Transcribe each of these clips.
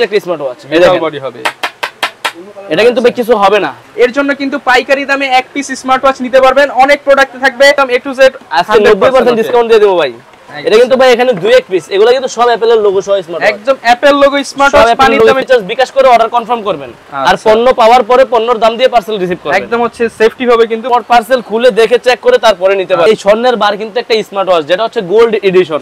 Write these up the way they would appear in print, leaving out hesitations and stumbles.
একটা smart watch metal body হবে। এটা কিন্তু ভাই কিছু হবে না। এর জন্য কিন্তু পাইকারি দামে এক পিস স্মার্ট ওয়াচ নিতে পারবেন। অনেক প্রোডাক্ট থাকবে একদম A to Z। আজকে 90% ডিসকাউন্ট দিয়ে দেব ভাই। এটা কিন্তু ভাই এখানে 2 পিস, এগুলো কিন্তু সব অ্যাপেলের লোগো সহ স্মার্ট ওয়াচ, একদম অ্যাপেল লোগো স্মার্ট ওয়াচ। পানির দামে জাস্ট বিকাশ করে অর্ডার কনফার্ম করবেন, আর পণ্য পাওয়ার পরে পণ্যর দাম দিয়ে পার্সেল রিসিভ করবেন। একদম হচ্ছে সেফটি হবে, কিন্তু পার্সেল খুলে দেখে চেক করে তারপরে নিতে পারবেন। এই স্বর্ণের বার কিন্তু একটা স্মার্ট ওয়াচ, যেটা হচ্ছে গোল্ড এডিশন।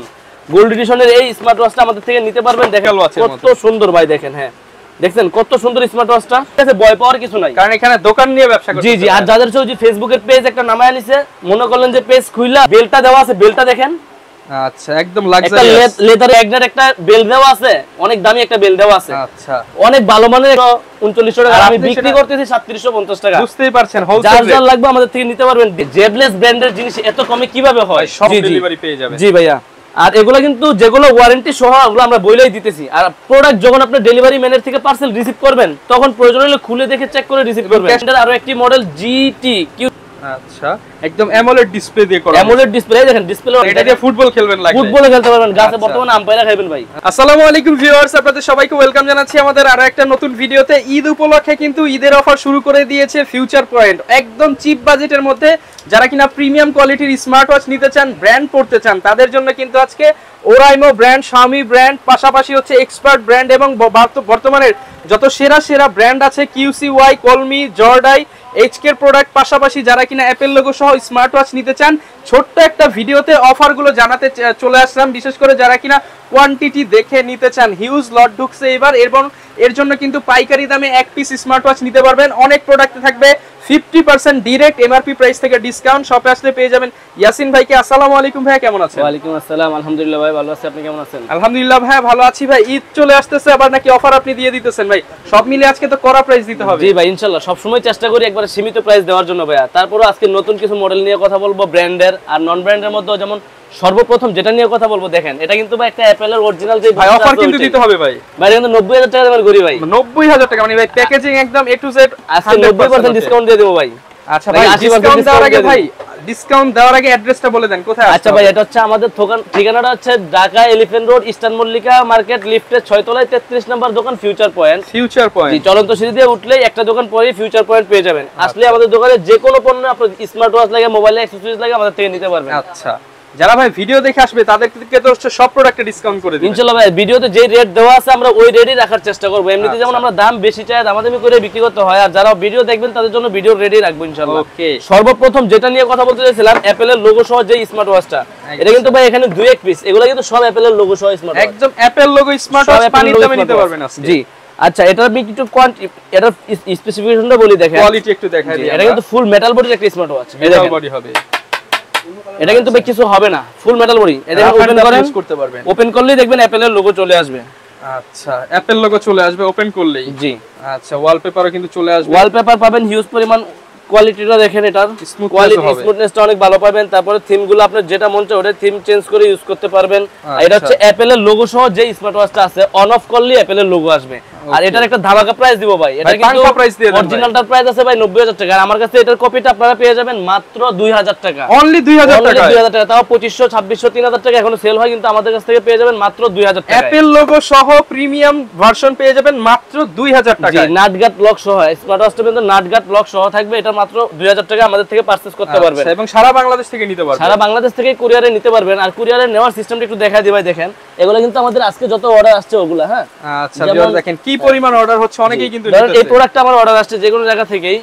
গোল্ড এডিশনের এই স্মার্ট ওয়াচটা আমাদের থেকে নিতে পারবেন। দেখেন কত সুন্দর ভাই, দেখেন। হ্যাঁ দেখছেন কত সুন্দর স্মার্ট ওয়াচটা। এতে ভয় পাওয়ার কিছু নাই, কারণ এখানে দোকান নিয়ে ব্যবসা করতে। জি জি। আর যাদের যে ফেসবুকের পেজ একটা নামায় আনিছে, মনে করলেন যে পেজ খুইলা বেলটা দেওয়া আছে, বেলটা দেখেন। আচ্ছা, একদম লাক্সারিয়াস লেদার এগনার একটা বেল দেওয়া আছে, অনেক দামি একটা বেল দেওয়া আছে। আচ্ছা, অনেক ভালো মানের 3900 টাকা, আমি বিক্রি করতেছি 3750 টাকা। বুঝতেই পারছেন, হোলসেল যার লাগবে আমাদের থেকে নিতে পারবেন। জেবলেস ব্র্যান্ডের জিনিস এত কমে কিভাবে হয়? সব ডেলিভারি পেয়ে যাবেন। জি ভাইয়া। আর এগুলো কিন্তু যেগুলো ওয়ারেন্টি সহ, ওগুলো আমরা বইলাই দিতেছি। আর প্রোডাক্ট যখন আপনি ডেলিভারি ম্যানের থেকে পার্সেল রিসিভ করবেন, তখন প্রয়োজন হলে খুলে দেখে চেক করে রিসিভ করবেন। এটার আরো একটি মডেল GT। আচ্ছা, একদম অ্যামোলেড ডিসপ্লে দিয়ে করা। অ্যামোলেড ডিসপ্লে, দেখেন ডিসপ্লে। এটা দিয়ে ফুটবল খেলবেন, লাগবে ফুটবলে খেলতে পারবেন, গাছে বর্তমানে আম্পায়ার খাইবেন ভাই। আসসালামু আলাইকুম ভিউয়ার্স, আপনাদের সবাইকে ওয়েলকাম জানাচ্ছি আমাদের আরো একটা নতুন ভিডিওতে। ঈদ উপলক্ষে কিন্তু ঈদের অফার শুরু করে দিয়েছে ফিউচার পয়েন্ট। একদম চিপ বাজেটের মধ্যে যারা কিনা প্রিমিয়াম কোয়ালিটির স্মার্ট ওয়াচ নিতে চান, ব্র্যান্ড পড়তে চান, তাদের জন্য কিন্তু আজকে ওরাইমো ব্র্যান্ড, শাওমি ব্র্যান্ড, পাশাপাশি হচ্ছে এক্সপার্ট ব্র্যান্ড এবং বর্তমানের যত সেরা সেরা ব্র্যান্ড আছে, QCY, কলমি, জর্ডাই, এইচকের প্রোডাক্ট, পাশাপাশি যারা কিনা অ্যাপেল লোগো সহ স্মার্ট ওয়াচ নিতে চান, ছোট্ট একটা ভিডিওতে অফারগুলো জানাতে চলে আসলাম। বিশেষ করে যারা কিনা কোয়ান্টিটি দেখে নিতে চান, হিউজ লট ঢুকছে এবার, এবং এর জন্য কিন্তু পাইকারি দামে এক পিস স্মার্ট ওয়াচ নিতে পারবেন। অনেক প্রোডাক্ট থাকবে 50% ডিরেক্ট এমআরপি প্রাইস থেকে ডিসকাউন্ট। শপে আসলে পেয়ে যাবেন। ইয়াসিন ভাইকে আসসালামু আলাইকুম ভাই, কেমন আছেন? ওয়ালাইকুম আসসালাম, আলহামদুলিল্লাহ ভাই ভালো আছি, আপনি কেমন আছেন? আলহামদুলিল্লাহ ভাই ভালো আছি ভাই। ঈদ চলে আসতেছে, আবার নাকি অফার আপনি দিয়ে দিতেছেন ভাই? সব মিলে আজকে তো কড়া প্রাইস দিতে হবে। জি ভাই, ইনশাআল্লাহ সব সময় চেষ্টা করি একবারে সীমিত প্রাইস দেওয়ার জন্য ভাইয়া। তারপরও আজকে নতুন কিছু মডেল নিয়ে কথা বলবো, ব্র্যান্ডের আর নন ব্র্যান্ডের মধ্যে। যেমন সর্বপ্রথম যেটা নিয়ে কথা বলবো, দেখেন এটা কিন্তু ভাই একটা অ্যাপেলের অরিজিনাল। যে ভাই অফার কিন্তু দিতে হবে ভাই। ভাই কিন্তু 90000 টাকা দামের ঘড়ি ভাই। 90000 টাকা মানে ভাই প্যাকেজিং একদম A to Z। আজকে 90% ডিসকাউন্ট দিয়ে দেব ভাই। আচ্ছা ভাই, ডিসকাউন্ট দেওয়ার আগে ভাই, ডিসকাউন্ট দেওয়ার আগে অ্যাড্রেসটা বলে দেন, কোথায়? আচ্ছা ভাই, এটা হচ্ছে আমাদের দোকান ঠিকানাটা হচ্ছে Dhaka elephant road, eastern Mallika market, লিফটের 6 তলায় 33 নম্বর দোকান, ফিউচার পয়েন্ট। ফিউচার পয়েন্ট, জি, চলন্ত সিঁড়ি দিয়ে উঠলেই একটা দোকান পরেই ফিউচার পয়েন্ট পেয়ে যাবেন। আসলে আমাদের দোকানে যে কোনো পণ্য আপনার স্মার্ট ওয়াচ লাগে, মোবাইল অ্যাকসেসরিজ লাগে, আমাদের থেকে নিতে পারবেন। আচ্ছা, যারা ভাই ভিডিও দেখে আসবে তাদেরকে তো সব প্রোডাক্টে ডিসকাউন্ট করে দিবেন ইনশাআল্লাহ ভাই। ভিডিওতে যে রেট দেওয়া আছে আমরা ওই রেটই রাখার চেষ্টা করব। এমনিতে যেমন আমরা দাম বেশি চাই, দামাদামি করে বিক্রি করতে হয়, আর যারা ভিডিও দেখবেন তাদের জন্য ভিডিও রেডি রাখবো ইনশাআল্লাহ। ওকে, সর্বপ্রথম যেটা নিয়ে কথা বলতে চাইছিলাম, অ্যাপেলের লোগো সহ যে স্মার্ট ওয়াচটা, এটা কিন্তু ভাই এখানে 2 পিস, এগুলো কিন্তু সব অ্যাপেলের লোগো সহ স্মার্ট ওয়াচ, একদম অ্যাপেল লোগো স্মার্ট ওয়াচ। পানির দামে নিতে পারবেন আজকে। জি। আচ্ছা, এটা আমি একটু এটা স্পেসিফিকেশনটা বলি, দেখেন কোয়ালিটি একটু দেখাই দিই। এটা কিন্তু ফুল মেটাল বডির একটা স্মার্ট ওয়াচ। মেটাল বডি হবে। এটা কিন্তু ভাই কিছু হবে না, ফুল মেটাল বডি। এটা ওপেন করেন, ইউজ করতে পারবেন। ওপেন করলেই দেখবেন অ্যাপেলের লোগো চলে আসবে। আচ্ছা, অ্যাপেল লোগো চলে আসবে ওপেন করলেই। জি। আচ্ছা, ওয়ালপেপারও কিন্তু চলে আসবে। ওয়ালপেপার পাবেন হিউজ পরিমাণ। কোয়ালিটিটা দেখেন, এটার স্মুথনেসটা অনেক ভালো পাবেন। তারপরে থিমগুলো আপনার যেটা মন চায় ওটা থিম চেঞ্জ করে ইউজ করতে পারবেন। এটা হচ্ছে অ্যাপেলের লোগো সহ যে স্মার্ট ওয়াচটা আছে, অন অফ করলেই অ্যাপেলের লোগো আসবে। আর এটার একটা ধামাকা প্রাইস দিব ভাই। এটা কিন্তু অরিজিনালটার প্রাইস আছে ভাই 90000 টাকা, আর আমার কাছে এটার কপিটা আপনারা পেয়ে যাবেন মাত্র 2000 টাকা। অনলি 2000 টাকা। 2000 টাকা, তাও 2500 2600 3000 টাকা এখনো সেল হয়, কিন্তু আমাদের কাছ থেকে পেয়ে যাবেন মাত্র 2000 টাকা। অ্যাপেল লোগো সহ প্রিমিয়াম ভার্সন পেয়ে যাবেন মাত্র 2000 টাকা। জি, নাটগাট লক সহ স্মার্ট ওয়াচটা কিন্তু নাটগাট লক সহ থাকবে। এটা মাত্র 2000 টাকা আমাদের থেকে পারচেজ করতে পারবেন, এবং সারা বাংলাদেশ থেকে নিতে পারবেন। সারা বাংলাদেশ থেকে কুরিয়ারে নিতে পারবেন। আর কুরিয়ারে নেওয়ার সিস্টেমটা একটু দেখাই দিই ভাই। দেখেন এগুলো কিন্তু আমাদের আজকে যত অর্ডার আসছে ওগুলা। হ্যাঁ, আচ্ছা, দেখেন কি পরিমাণ অর্ডার হচ্ছে, অনেকেই কিন্তু নিতেছে। এই প্রোডাক্টটা আমার অর্ডার আসছে যে কোনো জায়গা থেকেই,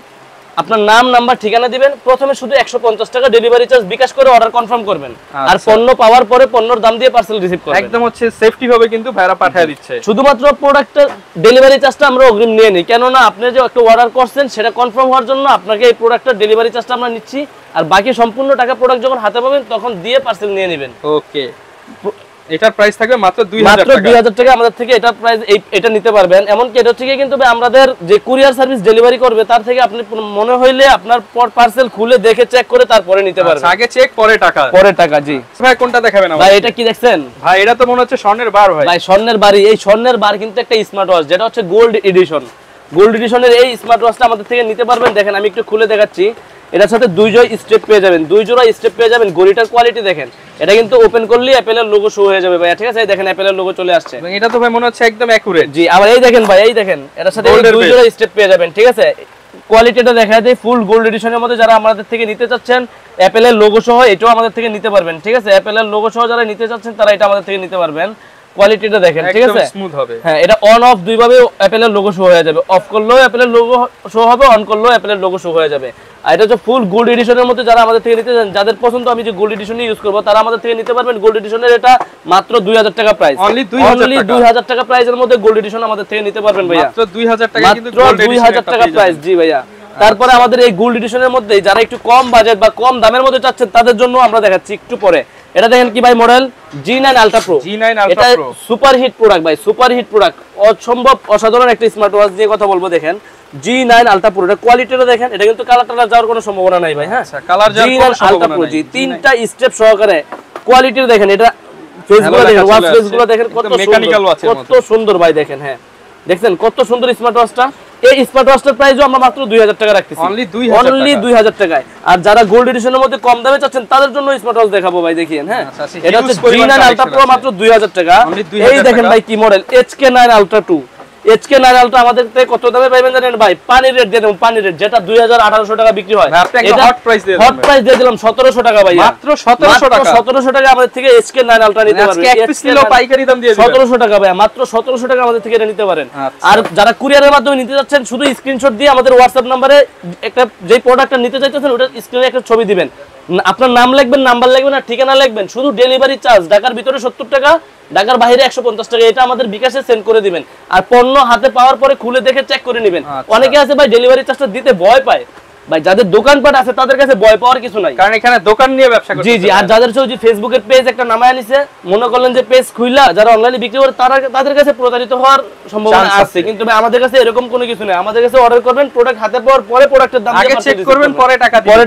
আপনার নাম, নাম্বার, ঠিকানা দিবেন। প্রথমে শুধু 150 টাকা ডেলিভারি চার্জ বিকাশ করে অর্ডার কনফার্ম করবেন, আর পণ্য পাওয়ার পরে পণ্যর দাম দিয়ে পার্সেল রিসিভ করবেন। একদম হচ্ছে সেফটি ভাবে কিন্তু ভাইরা পাঠিয়ে দিচ্ছে। শুধুমাত্র প্রোডাক্টের ডেলিভারি চার্জটা আমরা অগ্রিম নিয়ে নিই, কেননা আপনি যে একটা অর্ডার করছেন সেটা কনফার্ম হওয়ার জন্য আপনাকে এই প্রোডাক্টের ডেলিভারি চার্জটা আমরা নিচ্ছি, আর বাকি সম্পূর্ণ টাকা প্রোডাক্ট যখন হাতে পাবেন তখন দিয়ে পার্সেল নিয়ে নেবেন। ওকে, এটার প্রাইস থাকবে মাত্র 2000 টাকা। আমাদের থেকে এটার প্রাইস এটা নিতে পারবেন। এমনকি এটা থেকে কিন্তু আমাদের যে কুরিয়ার সার্ভিস ডেলিভারি করবে তার থেকে আপনি মনে হইলে আপনার পার্সেল খুলে দেখে চেক করে তারপরে নিতে পারবেন। আগে চেক পরে টাকা। পরে টাকা। জি ভাই, কোনটা দেখাবেন ভাই? এটা কি দেখছেন ভাই? এটা তো মনে হচ্ছে স্বর্ণের বার ভাই। ভাই স্বর্ণের বাড়ি। এই স্বর্ণের বার কিন্তু একটা স্মার্ট ওয়াচ, যেটা হচ্ছে গোল্ড এডিশন। গোল্ড এডিশনের এই স্মার্ট ওয়াচটা আমাদের থেকে নিতে পারবেন। দেখেন আমি একটু খুলে দেখাচ্ছি। এটার সাথে 2 জোড়া স্টেপ পেয়ে যাবেন, 2 জোড়া স্টেপ পেয়ে যাবেন। ঘড়িটার কোয়ালিটি দেখেন, এটা কিন্তু ওপেন করলে অ্যাপেলের লোগো শো হয়ে যাবে ভাই, ঠিক আছে? এই দেখেন অ্যাপেলের লোগো চলে আসছে। এবং এটা তো ভাই মনে হচ্ছে একদম অ্যাকুরেট। জি, আবার এই দেখেন ভাই, এই দেখেন এটার সাথে 2 জোড়া স্টেপ পেয়ে যাবেন, ঠিক আছে? কোয়ালিটিটা দেখা যায় ফুল গোল্ড এডিশনের মধ্যে। যারা আমাদের থেকে নিতে চাচ্ছেন অ্যাপেলের লোগো সহ, এটাও আমাদের থেকে নিতে পারবেন, ঠিক আছে? অ্যাপেলের লোগো সহ যারা নিতে চাচ্ছেন তারা এটা আমাদের থেকে নিতে পারবেন। কোয়ালিটিটা দেখেন, ঠিক আছে? একদম স্মুথ হবে। হ্যাঁ, এটা অন অফ দুই ভাবে অ্যাপেলের লোগো শো হয়ে যাবে। অফ করলেও অ্যাপেলের লোগো শো হবে, অন করলেও অ্যাপেলের লোগো শো হয়ে যাবে। আর এটা হচ্ছে ফুল গোল্ড এডিশনের মধ্যে। যারা আমাদের থেকে নিতে চান, যাদের পছন্দ আমি যে গোল্ড এডিশন ইউজ করব, তারা আমাদের থেকে নিতে পারবেন। গোল্ড এডিশনের এটা মাত্র 2000 টাকা প্রাইস, অনলি 2000 টাকা প্রাইসের মধ্যে গোল্ড এডিশন আমাদের থেকে নিতে পারবেন ভাইয়া। মাত্র 2000 টাকা কিন্তু গোল্ড এডিশন 2000 টাকা প্রাইস। জি ভাইয়া। তারপরে আমাদের এই গোল্ড এডিশনের মধ্যে যারা একটু কম বাজেট বা কম দামের মধ্যে চাচ্ছেন, তাদের জন্য আমরা দেখাচ্ছি একটু পরে। এটা দেখেন কি ভাই, মডেল G9 Ultra Pro। এটা সুপার হিট প্রোডাক্ট ভাই, সুপার হিট প্রোডাক্ট, অসম্ভব অসাধারণ একটা স্মার্ট ওয়াচ নিয়ে কথা বলবো। দেখেন G9 Ultra Pro, এটা কোয়ালিটিটা দেখেন, এটা কিন্তু কালার টালার যাওয়ার কোনো সম্ভাবনা নাই ভাই। হ্যাঁ, কালার যাওয়ার কোনো সম্ভাবনা নাই। জি, তিনটা স্টেপ সহকারে কোয়ালিটিটা দেখেন। এটা ফেসগুলো দেখেন, ওয়াচ ফেসগুলো দেখেন কত মেকানিক্যাল ওয়াচ, কত সুন্দর ভাই। দেখেন, হ্যাঁ দেখছেন কত সুন্দর স্মার্ট ওয়াচটা। এই স্মার্ট ওয়াচটার প্রাইসও আমরা মাত্র 2000 টাকা রাখতেছি, অনলি 2000 টাকায়। আর যারা গোল্ড এডিশনের মধ্যে কম দামে চাচ্ছেন, তাদের জন্য স্মার্ট ওয়াচ দেখাবো ভাই। দেখেন, হ্যাঁ এটা হচ্ছে G9 Ultra Pro, মাত্র 2000 টাকা। এই দেখেন ভাই কি model, HK9 Ultra 2। HK9 Ultra আমাদের থেকে কত দামে পাবেন জানেন ভাই? পানির রেট দিয়ে দেবো, পানির রেট, যেটা 2000-1800 টাকা বিক্রি হয়, এটা হট প্রাইস দিয়ে দিলাম 1700 টাকা ভাই, মাত্র 1700 টাকা। 1700 টাকা আমাদের থেকে HK9 Ultra নিতে পারবেন। আজকে এক পিস নিলেও পাইকারি দাম দিয়ে দিবেন 1700 টাকা ভাই, মাত্র 1700 টাকা আমাদের থেকে এটা নিতে পারেন। আর যারা কুরিয়ারের মাধ্যমে নিতে যাচ্ছেন, শুধু স্ক্রিনশট দিয়ে আমাদের হোয়াটসঅ্যাপ নম্বরে একটা যেই প্রোডাক্টটা নিতে চাইতেছেন ওটার স্ক্রিনে একটা ছবি দিবেন, আপনার নাম লিখবেন, নাম্বার লিখবেন আর ঠিকানা লিখবেন। শুধু ডেলিভারি চার্জ ঢাকার ভিতরে 70 টাকা, ঢাকার বাইরে 150 টাকা। এটা আমাদের বিকাশে সেন্ড করে দিবেন। আর পণ্য হাতে পাওয়ার পরে খুলে দেখে চেক করে নেবেন। অনেকে আছে ভাই ডেলিভারি চার্জটা দিতে ভয় পায় ভাই, যাদের দোকানপাট আছে তাদের কাছে ভয় পাওয়ার কিছু নাই, কারণ এখানে দোকান নিয়ে ব্যবসা করতে। জি জি। আর যাদের যে ফেসবুকের পেজ একটা নামায় আনিছে, মনে করলেন যে পেজ খুইলা যারা অনলাইনে বিক্রি করে, তাদের কাছে প্রতারিত হওয়ার সম্ভাবনা আছে। কিন্তু ভাই আমাদের কাছে এরকম কোনো কিছু নেই। আমাদের কাছে অর্ডার করবেন, প্রোডাক্ট হাতে পাওয়ার পরে প্রোডাক্টের দাম আগে চেক করবেন, পরে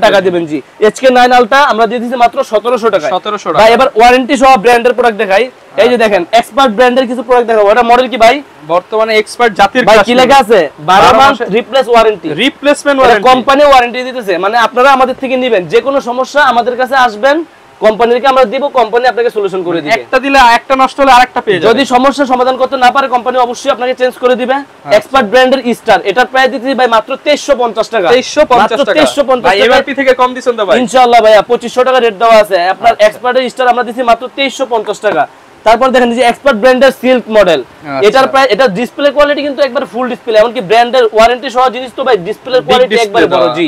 টাকা দিবেন। জি, HK9 Ultra আমরা দিয়ে দিয়েছি মাত্র 1700 টাকা। 1700 টাকা ভাই। এবার ওয়ারেন্টি সহ ব্র্যান্ডের প্রোডাক্ট দেখাই। এই যে দেখেন এক্সপার্ট ব্র্যান্ডের কিছু প্রোডাক্ট দেখাবো। এটা মডেল কি ভাই? বর্তমানে এক্সপার্ট জাতির ভাই কি লেখা আছে? 12 মাস replace warranty, replacement warranty, company warranty দিতেছে। মানে আপনারা আমাদের থেকে নেবেন, যে কোনো সমস্যা আমাদের কাছে আসবেন, কোম্পানিকে আমরা দিব, কোম্পানি আপনাকে সলিউশন করে দিবে। একটা দিলে একটা নষ্ট হলে আরেকটা পেয়ে যাবেন। যদি সমস্যা সমাধান করতে না পারে, কোম্পানি অবশ্যই আপনাকে চেঞ্জ করে দিবে। এক্সপার্ট ব্র্যান্ডের স্টার, এটার প্রাইস দিতেছি ভাই মাত্র 2350 টাকা। 2350 টাকা। 2350 ভাই এমআরপি থেকে কম দিছেন তো ভাই? ইনশাআল্লাহ ভাইয়া 2500 টাকা রেট দেওয়া আছে। আপনার এক্সপার্টের স্টার আমরা দিছি মাত্র 2350 টাকা। তারপর দেখেন যে এক্সপার্ট ব্র্যান্ডের সিল্ক মডেল, এটার প্রাইস, এটা ডিসপ্লে কোয়ালিটি কিন্তু একবার ফুল ডিসপ্লে, এমনকি ব্র্যান্ডের ওয়ারেন্টি সহ জিনিস তো ভাই, ডিসপ্লে কোয়ালিটি একবার বড়। জি,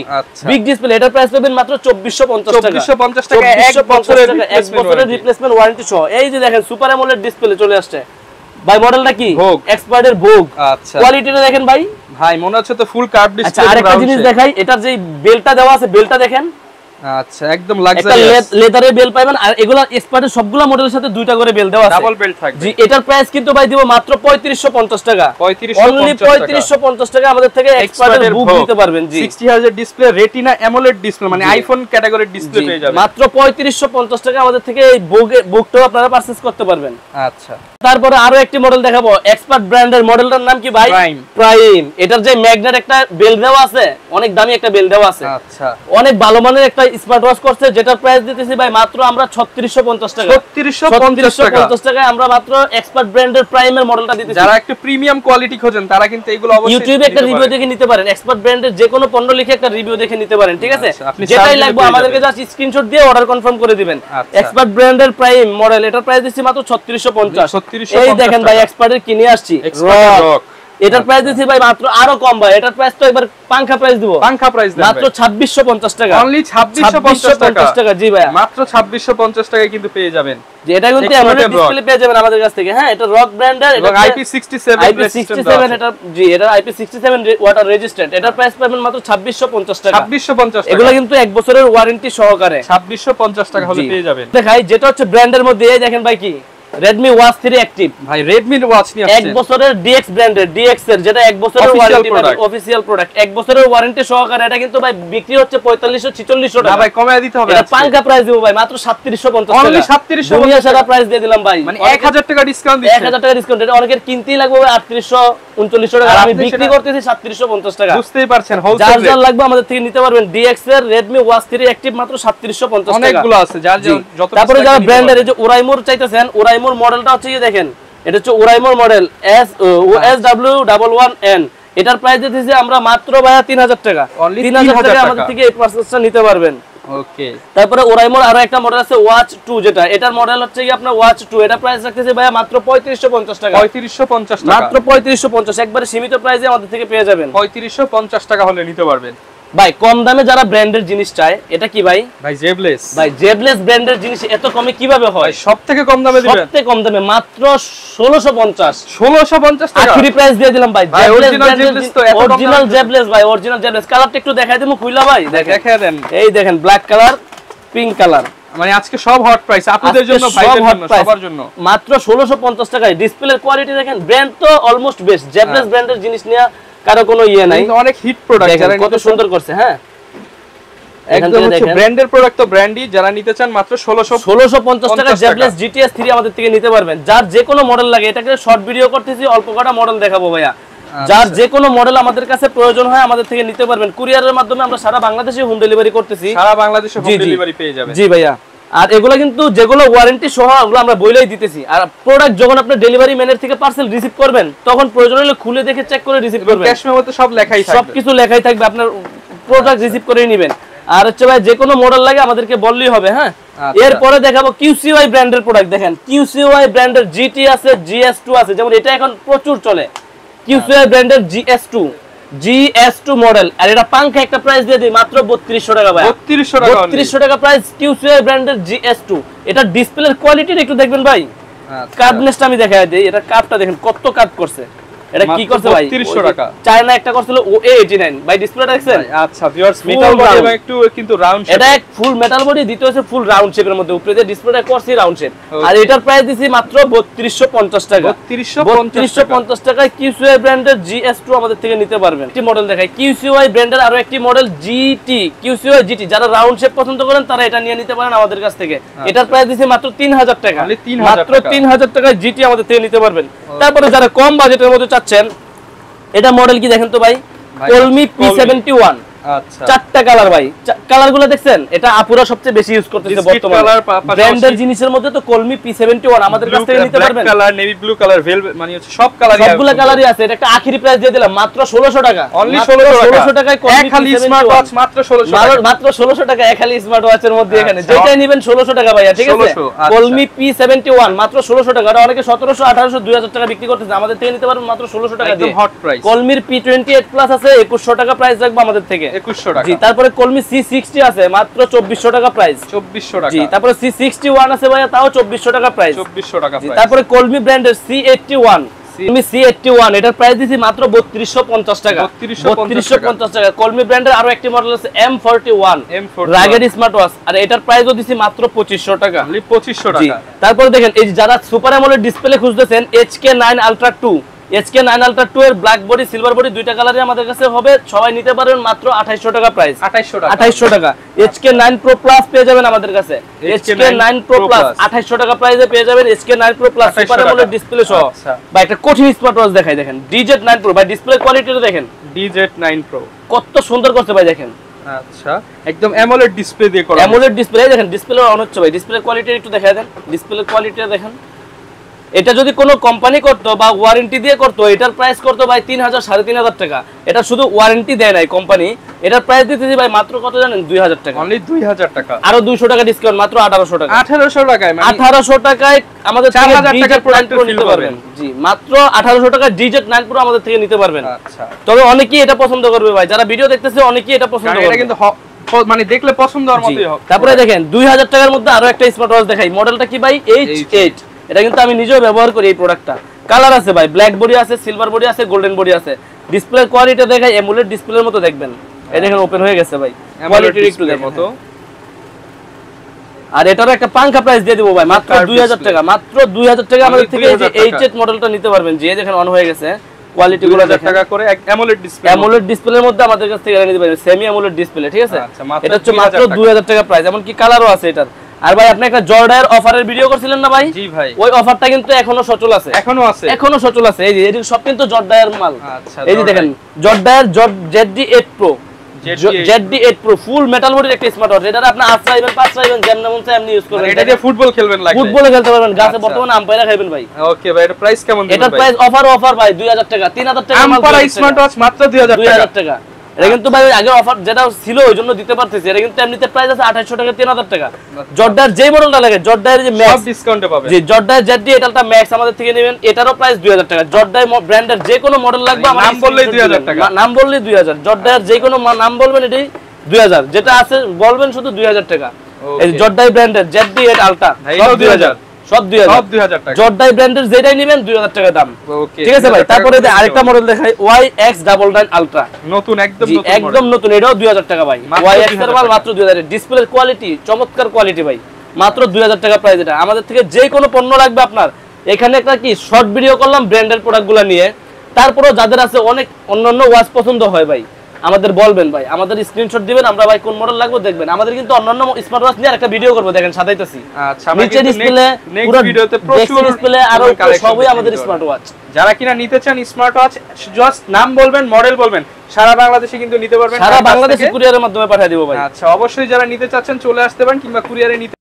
বিগ ডিসপ্লে। এটার প্রাইস পাবেন মাত্র 2450 টাকা। 2450 টাকা, এক বছরের রিপ্লেসমেন্ট ওয়ারেন্টি সহ। এই যে দেখেন সুপার অ্যামোলেড ডিসপ্লে চলে আসছে ভাই। মডেলটা কি? এক্সপার্টের ভোগ। আচ্ছা, কোয়ালিটিটা দেখেন ভাই। ভাই মনে হচ্ছে তো ফুল কার্ভ ডিসপ্লে। আচ্ছা, আরেকটা জিনিস দেখাই, এটার যে বেলটা দেওয়া আছে, বেলটা দেখেন। আচ্ছা, একদম লাক্সারিয়াস একটা লেদারের বেল পাবেন। আর এগুলা এক্সপার্টের সবগুলা মডেলের সাথে দুইটা করে বেল দেওয়া আছে, ডাবল বেল্ট থাকবে। জি, এটার প্রাইস কিন্তু ভাই দিব মাত্র 3550 টাকা। অনলি 3550 টাকা আমাদের থেকে এক্সপার্টের বুক নিতে পারবেন। জি, 60 Hz display, retina AMOLED display, মানে আইফোন ক্যাটাগরির ডিসপ্লে পেয়ে যাবেন মাত্র 3550 টাকা। আমাদের থেকে এই বুকটাও আপনারা পারচেজ করতে পারবেন। আচ্ছা, তারপরে আরো একটি মডেল দেখাবো, এক্সপার্ট ব্র্যান্ডের। মডেলটার নাম কি ভাই? প্রাইম। এটার যে ম্যাগনেট একটা বেল দেওয়া আছে, অনেক দামি একটা বেল দেওয়া আছে। আচ্ছা, অনেক ভালো মানের একটা স্মার্ট ওয়াচ করছে, যেটার প্রাইস দিতেছি ভাই মাত্র আমরা 3650 টাকা। 3650 টাকায় আমরা মাত্র এক্সপার্ট ব্র্যান্ডের প্রাইমের মডেলটা দিতেছি। যারা একটু প্রিমিয়াম কোয়ালিটি খোঁজেন, তারা কিন্তু এগুলো অবশ্যই ইউটিউবে একটা রিভিউ দেখে নিতে পারেন। এক্সপার্ট ব্র্যান্ডের যে কোনো পণ্য লিখে একটা রিভিউ দেখে নিতে পারেন, ঠিক আছে? যেটাই লাগবে আমাদেরকে জাস্ট স্ক্রিনশট দিয়ে অর্ডার কনফার্ম করে দিবেন। এক্সপার্ট ব্র্যান্ডের প্রাইম মডেল, এটার প্রাইস দিচ্ছি মাত্র 3650। এই দেখেন ভাই, এক্সপার্টের কিনে আসছি রক, এটার প্রাইস দিচ্ছি ভাই মাত্র আরো কম ভাই। এটার প্রাইস তো একবার পাঙ্খা প্রাইস দিব, পাঙ্খা প্রাইস দেন মাত্র 2650 টাকা। অনলি 2650 টাকা। জি ভাই, মাত্র 2650 টাকায় কিন্তু পেয়ে যাবেন। যে এটা কিন্তু অ্যামোলেড ডিসপ্লে পেয়ে যাবেন আমাদের কাছ থেকে। হ্যাঁ, এটা রক ব্র্যান্ডের এবং IP67 এটা। জি, এটা IP67 ওয়াটার রেজিস্ট্যান্ট। এটার প্রাইস পাবেন মাত্র 2650 টাকা। 2650 টাকা। এগুলো কিন্তু 1 বছরের ওয়ারেন্টি সহকারে 2650 টাকা হলে পেয়ে যাবেন। দেখাই যেটা হচ্ছে ব্র্যান্ডের মধ্যে। এই দেখেন ভাই কি Redmi Watch 3 Active ভাই Redmi ওয়াচ নিয়ে আসছে 1 বছরের DX ব্র্যান্ডের DX এর যেটা 1 বছরের ওয়ারেন্টি পাবেন অফিশিয়াল প্রোডাক্ট 1 বছরের ওয়ারেন্টি সহকারে এটা কিন্তু ভাই বিক্রি হচ্ছে 4500-4600 টাকা না ভাই কমায় দিতে হবে এটা পাঙ্কা প্রাইস দিব ভাই মাত্র 3750 টাকা অনলি 3750 দুনিয়া সারা প্রাইস দিয়ে দিলাম ভাই মানে 1000 টাকা ডিসকাউন্ট দিচ্ছেন 1000 টাকা ডিসকাউন্ট এটা অনেকের কিনতেই লাগবে ভাই 3839 টাকা আমি বিক্রি করতেছি 3750 টাকা বুঝতেই পারছেন হোলসেল যার যার লাগবে আমাদের থেকে নিতে পারবেন DX এর Redmi Watch 3 Active মাত্র 3750 টাকা অনেকগুলো আছে যার যত তারপরে যারা ব্র্যান্ডের এই যে ওরাইমোর চাইতেছেন ওরাইমোর মডেলটা হচ্ছে এই দেখেন এটা হচ্ছে ওরাইমোর মডেল SW11N এটার প্রাইস দিতেছি আমরা মাত্র ভাই 3000 টাকা 3000 টাকা আমাদের থেকে এই পারচেজটা নিতে পারবেন ওকে তারপরে ওরাইমোর আরো একটা মডেল আছে Watch 2 যেটা এটার মডেল হচ্ছে কি আপনার Watch 2 এটা প্রাইস রাখতেছি ভাই মাত্র 3550 টাকা 3550 টাকা মাত্র 3550 একবারে সীমিত প্রাইসে আমাদের থেকে পেয়ে যাবেন 3550 টাকা হলে নিতে পারবেন ভাই কম দামে যারা ব্র্যান্ডের জিনিস চায় এটা কি ভাই জেবলেস ভাই জেবলেস ব্র্যান্ডের জিনিস এত কমে কিভাবে হয় সবথেকে কম দামে দিবেন সবথেকে কম দামে মাত্র 1650 টাকা আখরি প্রাইস দিয়ে দিলাম ভাই অরিজিনাল জেবলেস তো এত কম অরিজিনাল জেবলেস ভাই অরিজিনাল জেবলেস কালারটা একটু দেখাই দেবো খুইলা ভাই দেখায় দেন এই দেখেন ব্ল্যাক কালার পিঙ্ক কালার মানে আজকে সব হট প্রাইস আপনাদের জন্য ভাইদের জন্য সবার জন্য মাত্র 1650 টাকায় ডিসপ্লের কোয়ালিটি দেখেন ব্র্যান্ড তো অলমোস্ট বেস্ট জেবলেস ব্র্যান্ডের জিনিস নিয়া কারো কোনো ইয়ে নাই অনেক হিট প্রোডাক্ট যারা কত সুন্দর করছে হ্যাঁ একদম হচ্ছে ব্র্যান্ডের প্রোডাক্ট তো ব্র্যান্ডই যারা নিতে চান মাত্র 1650 টাকা জেবলেস GTS 3 আমাদের থেকে নিতে পারবেন যার যে কোনো মডেল লাগে এটাকে শর্ট ভিডিও করতেছি অল্প কটা মডেল দেখাবো ভাইয়া যার যে কোনো মডেল আমাদের কাছে প্রয়োজন হয় আমাদের থেকে নিতে পারবেন কুরিয়ারের মাধ্যমে আমরা সারা বাংলাদেশে হোম ডেলিভারি করতেছি সারা বাংলাদেশে হোম ডেলিভারি পেয়ে যাবেন জি ভাইয়া আর এগুলো কিন্তু যেগুলো ওয়ারেন্টি সহ ওগুলো আমরা বইলাই দিতেছি আর প্রোডাক্ট যখন আপনি ডেলিভারি ম্যানের থেকে পার্সেল রিসিভ করবেন তখন প্রয়োজন হলে খুলে দেখে চেক করে রিসিভ করবেন ক্যাশ মেমোতে সব লেখাই থাকবে সবকিছু লেখাই থাকবে আপনার প্রোডাক্ট রিসিভ করেই নেবেন আর হচ্ছে ভাই যে কোনো মডেল লাগে আমাদেরকে বললেই হবে হ্যাঁ এরপরে দেখাবো QCY ব্র্যান্ডের প্রোডাক্ট দেখেন QCY ব্র্যান্ডের GT আছে GS2 আছে যেমন এটা এখন প্রচুর চলে QCY ব্র্যান্ডের GS2 মডেল আর এটা পাঙ্খা একটা প্রাইস দিয়ে দিই মাত্র 3200 টাকা ভাই 3200 টাকা প্রাইস QCY ব্র্যান্ডের GS2 এটা ডিসপ্লের কোয়ালিটি একটু দেখবেন ভাই কার্ভনেসটা আমি দেখাই দেই এটা কার্ভটা দেখেন কত কার্ভ করছে এটা কি করছে ভাই 3200 টাকা চায়না একটা করছিল OA89 ভাই ডিসপ্লেটা দেখছেন আচ্ছা ভিউয়ার্স মেটাল বডি এবং একটু কিন্তু রাউন্ড শেপ এটা এক ফুল মেটাল বডি দিতে হচ্ছে ফুল রাউন্ড শেপের মধ্যে উপরে যে ডিসপ্লেটা করছি রাউন্ড শেপ আর এটার প্রাইস দিছি মাত্র 3250 টাকা 3250 টাকায় QCY ব্র্যান্ডের GS2 আমাদের থেকে নিতে পারবেন একটি মডেল দেখাই QCY ব্র্যান্ডের আরো একটি মডেল QCY GT যারা রাউন্ড শেপ পছন্দ করেন তারা এটা নিয়ে নিতে পারেন আমাদের কাছ থেকে এটার প্রাইস দিছি মাত্র 3000 টাকা মাত্র 3000 টাকায় GT আমাদের থেকে নিতে পারবেন তারপরে যারা কম বাজেটের মধ্যে চাচ্ছেন এটা মডেল কি দেখেন তো ভাই কলমি P71 আচ্ছা চারটা কালার ভাই কালারগুলো দেখছেন এটা আপুরা সবচেয়ে বেশি ইউজ করতেছে বর্তমানে ব্র্যান্ডের জিনিসের মধ্যে তো কলমি P71 আমাদের কাছ থেকে নিতে পারবেন colour navy blue colour velvet মানে হচ্ছে সব কালারই সবগুলা কালারই আছে এটা একটা আখরি প্রাইস দিয়ে দিলাম মাত্র 1600 টাকা অনলি 1600 টাকায় কলমি খালি স্মার্ট ওয়াচ মাত্র 1600 টাকা মাত্র 1600 টাকা খালি স্মার্ট ওয়াচের মধ্যে এখানে যেটাই নেবেন 1600 টাকা ভাইয়া ঠিক আছে কলমি P71 মাত্র 1600 টাকা এটা অনেকে 1700 1800 2000 টাকা বিক্রি করতেছে আমাদের থেকে নিতে পারবেন মাত্র 1600 টাকা দিয়ে একদম হট প্রাইস কলমির P28 প্লাস আছে 2100 টাকা প্রাইস রাখবো আমাদের থেকে 2100 টাকা জি তারপরে কলমি C60 আছে মাত্র 2400 টাকা প্রাইস 2400 টাকা জি তারপরে C61 আছে ভাইয়া তাও 2400 টাকা প্রাইস 2400 টাকা প্রাইস তারপরে কলমি ব্র্যান্ডের C81 কলমি C81 এটার প্রাইস দিছি মাত্র 3250 টাকা 3250 টাকা কলমি ব্র্যান্ডের আরো একটি মডেল আছে M41 রাগেড স্মার্ট ওয়াচ আর এটার প্রাইসও দিছি মাত্র 2500 টাকা 2500 টাকা তারপরে দেখেন এই যারা সুপার অ্যামোলেড ডিসপ্লে খুঁজতেছেন HK9 Ultra 2 HK9 Ultra 2 এর ব্ল্যাক বডি সিলভার বডি দুইটা কালারই আমাদের কাছে হবে সবাই নিতে পারবেন মাত্র 2800 টাকা প্রাইস 2800 টাকা HK9 Pro Plus পেয়ে যাবেন আমাদের কাছে HK9 Pro Plus 2800 টাকা প্রাইসে পেয়ে যাবেন HK9 Pro Plus super AMOLED display সহ বা একটা কঠিন স্মার্ট ওয়াচ দেখাই দেখেন DZ9 Pro ভাই ডিসপ্লে কোয়ালিটিটা দেখেন DZ9 Pro কত সুন্দর করতে ভাই দেখেন আচ্ছা একদম অ্যামোলেড ডিসপ্লে দিয়ে করা অ্যামোলেড ডিসপ্লে দেখেন ডিসপ্লে অন হচ্ছে ভাই ডিসপ্লে কোয়ালিটি একটু দেখাই দেন ডিসপ্লে কোয়ালিটিটা দেখেন এটা যদি কোনো কোম্পানি করতো বা ওয়ারেন্টি দিয়ে করতো এটার প্রাইস করতো ভাই 3000 3500 টাকা এটা শুধু ওয়ারেন্টি দেয় নাই কোম্পানি এটার প্রাইস দিতেছি ভাই মাত্র কত জানেন 2000 টাকা অনলি 2000 টাকা আরো 200 টাকা ডিসকাউন্ট মাত্র 1800 টাকা 1800 টাকায় মানে 1800 টাকায় আমাদের 4000 টাকা প্রোডাক্ট নিতে পারবেন জি মাত্র 1800 টাকা DZ9 Pro আমাদের থেকে নিতে পারবেন আচ্ছা তবে অনেকেই এটা পছন্দ করবে ভাই যারা ভিডিও দেখতেছে অনেকেই এটা পছন্দ করবে এটা কিন্তু মানে দেখলে পছন্দ হওয়ার মতই হবে তারপরে দেখেন 2000 টাকার মধ্যে আরো একটা স্মার্ট ওয়াচ দেখাই মডেলটা কি ভাই H8 এটা কিন্তু আমি নিজেও ব্যবহার করি এই প্রোডাক্টটা কালার আছে ভাই ব্ল্যাক বডি আছে সিলভার বডি আছে গোল্ডেন বডি আছে ডিসপ্লের কোয়ালিটি দেখাই অ্যামোলেড ডিসপ্লের মতো দেখবেন এই দেখেন ওপেন হয়ে গেছে ভাই কোয়ালিটি একটু দেখেন মতো আর এটারও একটা পাঙ্খা প্রাইস দিয়ে দিব ভাই মাত্র 2000 টাকা, মাত্র 2000 টাকা আমাদের থেকে এই যে H8 মডেলটা নিতে পারবেন, যে দেখেন অন হয়ে গেছে, কোয়ালিটি গুলো দেখেন, টাকা করে অ্যামোলেড ডিসপ্লে, অ্যামোলেড ডিসপ্লের মধ্যে আমাদের কাছ থেকে নিতে পারবেন, সেমি অ্যামোলেড ডিসপ্লে, ঠিক আছে। এটা হচ্ছে মাত্র 2000 টাকা প্রাইস, এমন কি কালারও আছে এটার। আর ভাই আপনি একটা জর্ডানের অফারের ভিডিও করছিলেন না ভাই? জি ভাই, ওই অফারটা কিন্তু এখনো সচল আছে, এখনো সচল আছে। এই যে এদিকে সব কিন্তু জর্ডানের মাল। এই যে দেখেন জর্ডানের ZD8 Pro, ZD8 Pro ফুল মেটাল বডির একটা স্মার্ট ওয়াচ। এটা আপনি 8 চাইবেন 5 চাইবেন যেমন মন চাই এমনি ইউজ করবেন। এটা দিয়ে ফুটবল খেলবেন, লাগবে ফুটবলে খেলতে পারবেন, গাছে বর্তমানে আম্পায়ার খাইবেন ভাই। ওকে ভাই, এটা প্রাইস কেমন দিবেন ভাই? এটা প্রাইস অফার ভাই 2000 টাকা, 3000 টাকা মাল, আম্পায়ার স্মার্ট ওয়াচ মাত্র 2000 টাকা। এটা কিন্তু ভাই আগে অফার যেটা ছিল ওই জন্য দিতে পারতেছি, এটা কিন্তু এমনিতে প্রাইস আছে 2800 টাকা, 3000 টাকা। জর্ডার যে মডেলটা লাগে, জর্ডার যে ম্যাক্স সব ডিসকাউন্টে পাবেন। জি, জর্ডার ZD এটাটা ম্যাক্স আমাদের থেকে নেবেন, এটারও প্রাইস 2000 টাকা। জর্ডার ব্র্যান্ডের যে কোনো মডেল লাগবে আমার নাম বললেই 2000 টাকা, নাম বললেই 2000। জর্ডার যে কোনো নাম বলবেন এটাই 2000, যেটা আছে বলবেন শুধু 2000 টাকা। এই জর্ডার ব্র্যান্ডের ZD8 আলট্রা সব 2000, সব 2000 টাকা। জর্ডার ব্র্যান্ডের যেটাই নেবেন 2000 টাকা দাম, ঠিক আছে ভাই। তারপরে আরেকটা মডেল দেখাই, YX99 আলট্রা, নতুন একদম নতুন, এটাও 2000 টাকা ভাই। YX এর মাল মাত্র 2000। ডিসপ্লের কোয়ালিটি চমৎকার কোয়ালিটি ভাই, মাত্র 2000 টাকা প্রাইস। এটা আমাদের থেকে যে কোনো পণ্য লাগবে আপনার, এখানে একটা কি শর্ট ভিডিও করলাম ব্র্যান্ডের প্রোডাক্টগুলো নিয়ে, তারপরেও যাদের আছে অনেক অন্যান্য ওয়াচ পছন্দ হয় ভাই, আমাদের বলবেন ভাই, আমাদের স্ক্রিনশট দিবেন, আমরা ভাই কোন মডেল লাগবে দেখবেন। আমাদের কিন্তু অন্যান্য স্মার্ট ওয়াচ নিয়ে একটা ভিডিও করব, দেখেন সাজাইতেছি। আচ্ছা, আমরা নিচে ডিসপ্লে, পুরো ভিডিওতে প্রচুর ডিসপ্লে আর সবই আমাদের স্মার্ট ওয়াচ। যারা কিনা নিতে চান স্মার্ট ওয়াচ, জাস্ট নাম বলবেন, মডেল বলবেন, সারা বাংলাদেশে কিন্তু নিতে পারবেন, সারা বাংলাদেশে কুরিয়ারের মাধ্যমে পাঠিয়ে দিব ভাই। আচ্ছা, অবশ্যই যারা নিতে চাচ্ছেন চলে আসতে পারেন, কিংবা কুরিয়ারে নিতে